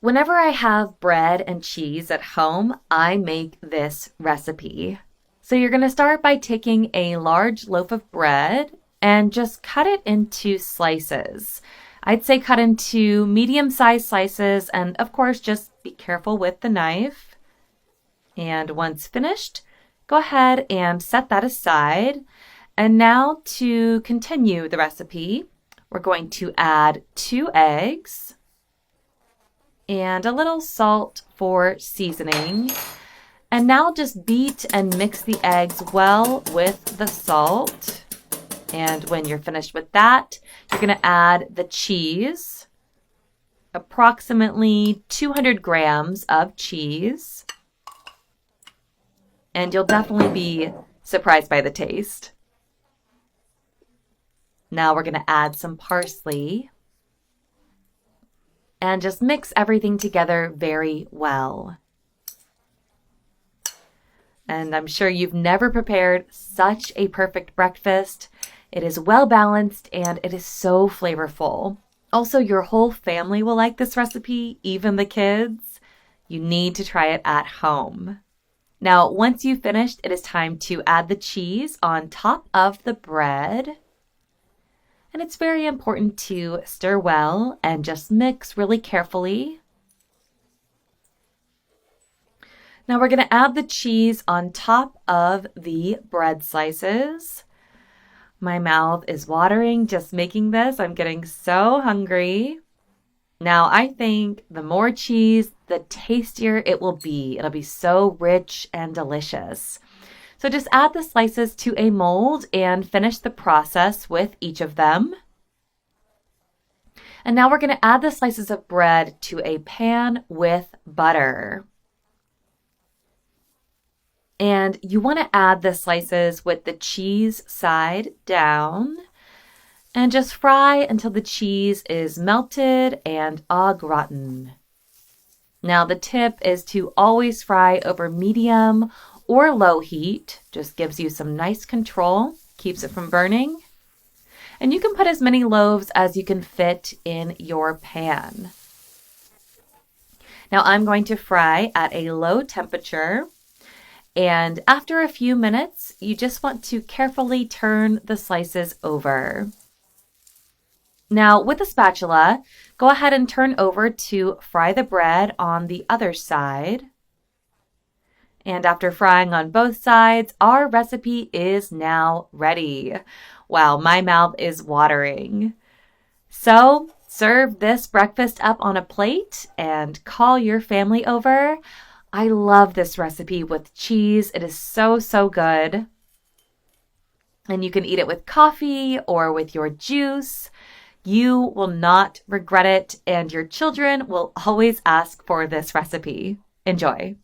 Whenever I have bread and cheese at home, I make this recipe. So you're going to start by taking a large loaf of bread and just cut it into slices. I'd say cut into medium-sized slices, and of course, just be careful with the knife. And once finished, go ahead and set that aside. And now to continue the recipe, we're going to add 2 eggs and a little salt for seasoning. And now just beat and mix the eggs well with the salt. And when you're finished with that, you're going to add the cheese, approximately 200 grams of cheese. And you'll definitely be surprised by the taste. Now we're going to add some parsley and just mix everything together very well. And I'm sure you've never prepared such a perfect breakfast. It is well balanced and it is so flavorful. Also, your whole family will like this recipe, even the kids. You need to try it at home. Now, once you've finished, it is time to add the cheese on top of the bread. And it's very important to stir well and just mix really carefully. Now we're going to add the cheese on top of the bread slices. My mouth is watering just making this. I'm getting so hungry. Now I think the more cheese, the tastier it will be. It'll be so rich and delicious. So just add the slices to a mold and finish the process with each of them. And now we're going to add the slices of bread to a pan with butter. And you want to add the slices with the cheese side down and just fry until the cheese is melted and au gratin. Now the tip is to always fry over medium or low heat. Just gives you some nice control, keeps it from burning. And you can put as many loaves as you can fit in your pan. Now I'm going to fry at a low temperature. And after a few minutes, you just want to carefully turn the slices over. Now, with a spatula, go ahead and turn over to fry the bread on the other side. And after frying on both sides, our recipe is now ready. Wow, my mouth is watering. So, serve this breakfast up on a plate and call your family over. I love this recipe with cheese. It is so, so good. And you can eat it with coffee or with your juice. You will not regret it, and your children will always ask for this recipe. Enjoy.